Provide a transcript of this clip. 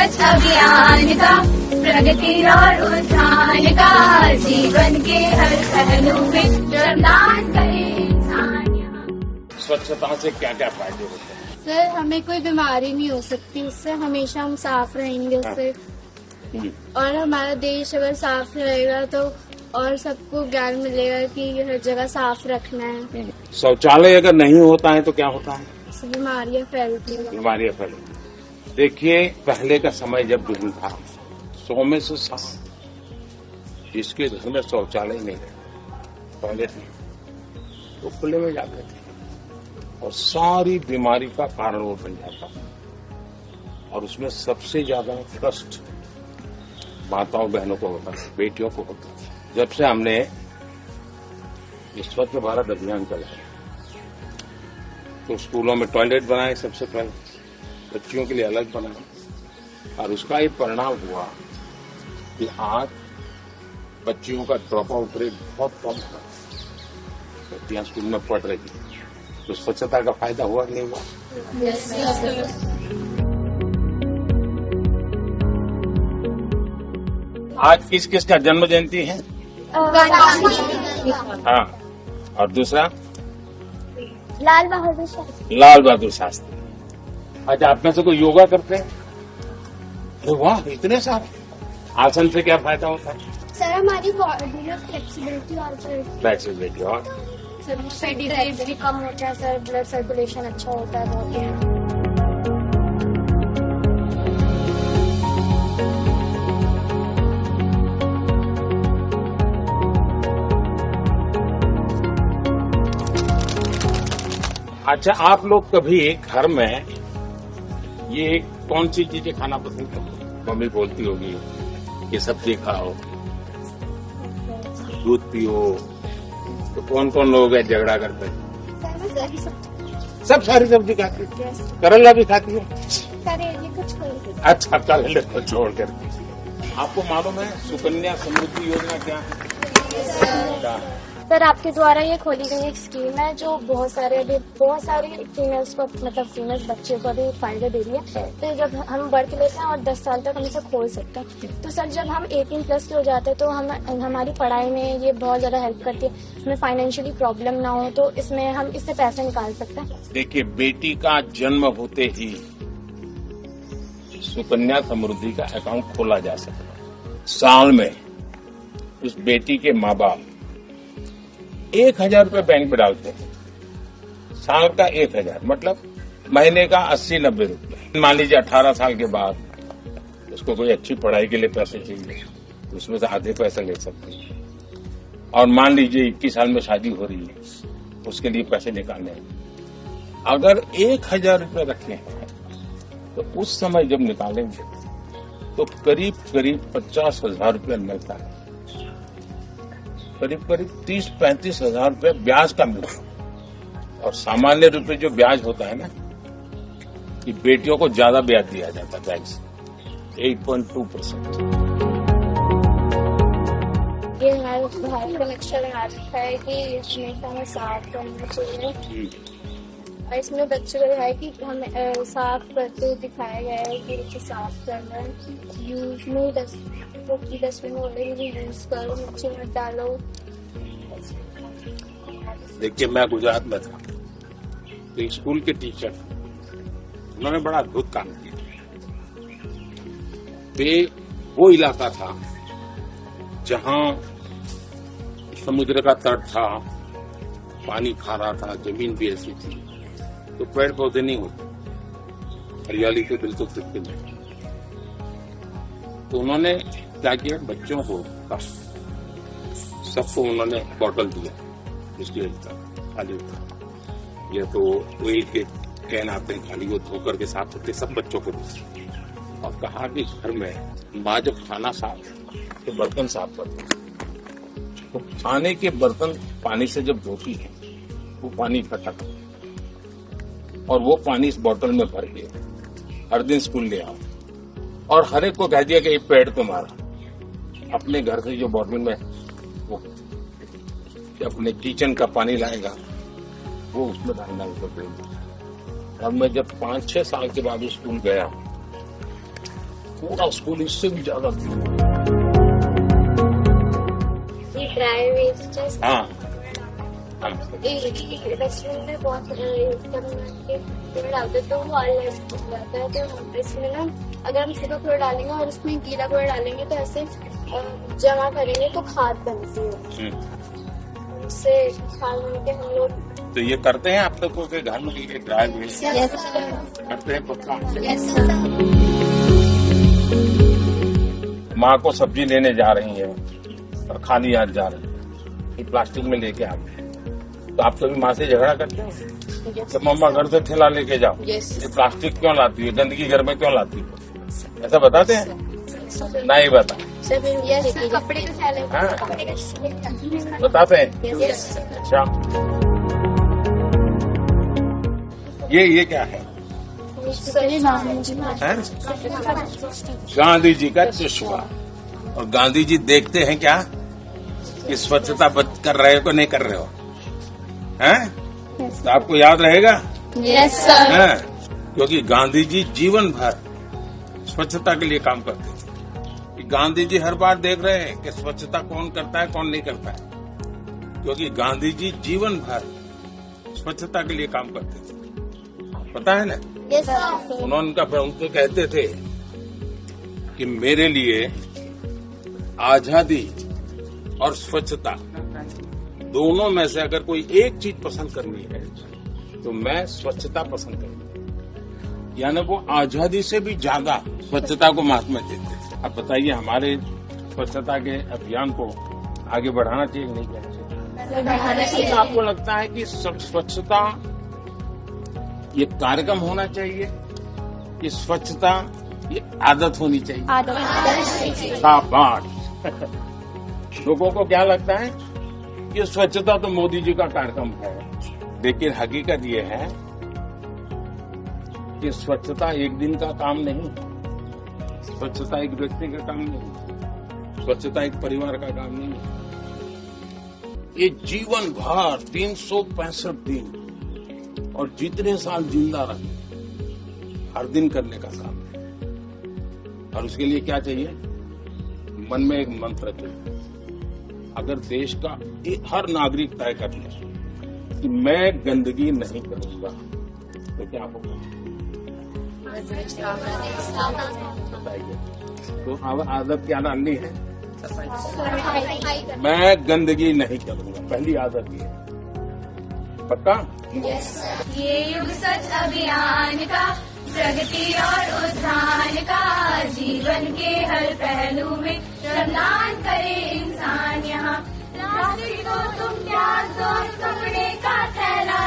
स्वच्छ अभियान का, प्रगति और उत्थान का, जीवन के हर पहलू में योगदान करे इंसान यहाँ। स्वच्छता से क्या क्या फायदे होते हैं? सर, हमें कोई बीमारी नहीं हो सकती उससे, हमेशा हम साफ रहेंगे उससे। और हमारा देश अगर साफ रहेगा तो और सबको ज्ञान मिलेगा कि हर जगह साफ रखना है। शौचालय अगर नहीं होता है तो क्या होता है? बीमारियां फैलती हैं। बीमारियां फैलती। देखिए, पहले का समय जब दिन था, 100 में से 7 जिसके घर में शौचालय नहीं पहले थे तो खुले में जाते थे और सारी बीमारी का कारण वो बन जाता। और उसमें सबसे ज्यादा कष्ट माताओं बहनों को होता है, बेटियों को होता है। जब से हमने स्वच्छ भारत अभियान चलाया तो स्कूलों में टॉयलेट बनाए, सबसे पहले बच्चियों के लिए अलग बनाए, और उसका ये परिणाम हुआ कि आज बच्चियों का ड्रॉप आउट रेट बहुत कम है। बच्चियां स्कूल में पढ़ रही तो स्वच्छता का फायदा हुआ कि नहीं हुआ? आज किस किस का जन्म जयंती है? हाँ, और दूसरा लाल बहादुर शास्त्री। लाल बहादुर शास्त्री। आज आप में से कोई योगा करते हैं? अरे वाह, इतने सारे। आसन से क्या फायदा होता है? सर, हमारी बॉडी में फ्लेक्सिबिलिटी और सर, फैटी लाइफ भी कम होता है सर, ब्लड सर्कुलेशन अच्छा होता है बॉडी में। अच्छा, आप लोग कभी घर में ये कौन सी चीजें खाना पसंद करते हैं? मम्मी बोलती होगी कि सब्जी खाओ, दूध पियो, तो कौन कौन लोग हैं झगड़ा करते हैं? सब सारी सब्जी खाती है। करेला भी खाती है? करेले कुछ अच्छा, करेले को छोड़ कर। आपको मालूम है सुकन्या समृद्धि योजना क्या है? सर, आपके द्वारा ये खोली गई एक स्कीम है जो बहुत सारी फीमेल्स को, मतलब फीमेल्स बच्चे को भी फायदा दे रही है। तो जब हम बर्थ लेते हैं और 10 साल तक हम इसे खोल सकते हैं। तो सर, जब हम 18+ के हो जाते हैं तो हमारी पढ़ाई में ये बहुत ज्यादा हेल्प करती है। इसमें फाइनेंशियली प्रॉब्लम ना हो तो इसमें हम इससे पैसे निकाल सकते हैं। देखिए, बेटी का जन्म होते ही सुकन्या समृद्धि का अकाउंट खोला जा सकता है। साल में उस बेटी के माँ बाप 1000 रुपये बैंक में डालते हैं। साल का 1000 मतलब महीने का 80-90 रुपये। मान लीजिए 18 साल के बाद उसको कोई अच्छी पढ़ाई के लिए पैसे चाहिए तो उसमें से आधे पैसे ले सकते हैं। और मान लीजिए 21 साल में शादी हो रही है, उसके लिए पैसे निकालने हैं। अगर 1000 रुपये रखे हैं तो उस समय जब निकालेंगे तो करीब 50,000 रुपये मिलता है। करीब 30-35 हजार रुपये ब्याज का मिलता। और सामान्य रूप जो ब्याज होता है ना, कि बेटियों को ज्यादा ब्याज दिया जाता है, बैंक से 8.2%। ये हमारे भारत का नक्शा बना रखा है कि हमेशा हमें साफ रहना चाहिए। और इसमें बच्चों को है कि हमें साफ करते हुए दिखाया गया है कि बच्चे साफ करना है। यूज में डस्टबिन में यूज करो, नीचे मत डालो। देखिए, मैं गुजरात में था तो स्कूल के टीचर उन्होंने बड़ा अद्भुत काम किया। वे वो इलाका था जहां समुद्र का तट था, पानी खारा था, जमीन भी ऐसी थी तो पेड़ पौधे नहीं होते, हरियाली तो बिल्कुल दिखते नहीं। तो उन्होंने क्या किया, बच्चों को सबको उन्होंने बॉटल दिया, बिस्लेरी का खाली था, ये तो ऑयल के कैन आते हैं खाली, वो धोकर के साफ करके सब बच्चों को दिए। और कहा कि घर में माँ जब खाना साफ तो बर्तन साफ करती है, तो खाने के बर्तन पानी से जब धोती है वो पानी इकट्ठा करती है और वो पानी इस बोतल में भर के हर दिन स्कूल ले आओ। और हर एक को कह दिया कि ये पेड़ तुम्हारा, अपने घर से जो बोतल में वो अपने किचन का पानी लाएगा वो उसमें डालना उसको पेड़। और मैं जब 5-6 साल के बाद स्कूल गया पूरा स्कूल इससे भी ज्यादा थी। ड्राई वेस्ट हाँ रेस्टोरेंट में बहुत पेड़ डालते तो वो ऑलरेडी हो जाता है। तो इसमें ना अगर हम सूखा कूड़ा डालेंगे और उसमें गीला कूड़ा डालेंगे तो ऐसे जमा करेंगे तो खाद बनती है। उससे खाद बन के हम लोग तो ये करते हैं आप लोगों के घर में ये ड्राई वेस्ट करते हैं पक्का? माँ को सब्जी लेने जा रही है और खाली हाथ जा रही है, ये प्लास्टिक में लेके आते हैं, तो आप कभी माँ से झगड़ा करते हो तो मम्मा घर से थैला लेके जाओ, ये प्लास्टिक क्यों लाती है, गंदगी घर में क्यों लाती है, ऐसा बताते हैं? नहीं बता कपड़े के थैले बताते हैं? अच्छा ये क्या है? गांधी जी का चश्मा। और गांधी जी देखते हैं क्या कि स्वच्छता कर रहे हो कि नहीं कर रहे हो, हैं? तो आपको याद रहेगा? Yes sir. क्योंकि गांधी जी जीवन भर स्वच्छता के लिए काम करते थे। कि गांधी जी हर बार देख रहे हैं कि स्वच्छता कौन करता है कौन नहीं करता है, क्योंकि गांधी जी जीवन भर स्वच्छता के लिए काम करते थे, पता है ना? Yes sir. उन्होंने उनको कहते थे कि मेरे लिए आजादी और स्वच्छता दोनों में से अगर कोई एक चीज पसंद करनी है तो मैं स्वच्छता पसंद करूंगा। यानी वो आजादी से भी ज्यादा स्वच्छता को महत्व देते थे। अब बताइए हमारे स्वच्छता के अभियान को आगे बढ़ाना चाहिए नहीं बढ़ाना चाहिए? आपको लगता है कि स्वच्छता ये कार्यक्रम होना चाहिए कि स्वच्छता ये आदत होनी चाहिए? शाबाश। लोगों को क्या लगता है कि स्वच्छता तो मोदी जी का कार्यक्रम है, लेकिन हकीकत ये है कि स्वच्छता एक दिन का काम नहीं, स्वच्छता एक व्यक्ति का काम नहीं, स्वच्छता एक परिवार का काम नहीं है। ये जीवन भर 365 दिन और जितने साल जिंदा रहे हर दिन करने का काम है। और उसके लिए क्या चाहिए? मन में एक मंत्र चाहिए। अगर देश का हर नागरिक तय कर ले कि मैं गंदगी नहीं करूंगा तो क्या होगा? बताइए। तो अब आदत क्या डालनी है? मैं गंदगी नहीं करूंगा, पहली आदत ये है। पक्का? ये युग सच अभियान का, प्रगति और उत्थान का, जीवन के हर पहलू में श्रमदान करे इंसान यहाँ। प्लास्टिक को तुम त्याग दो, कपड़े का थैला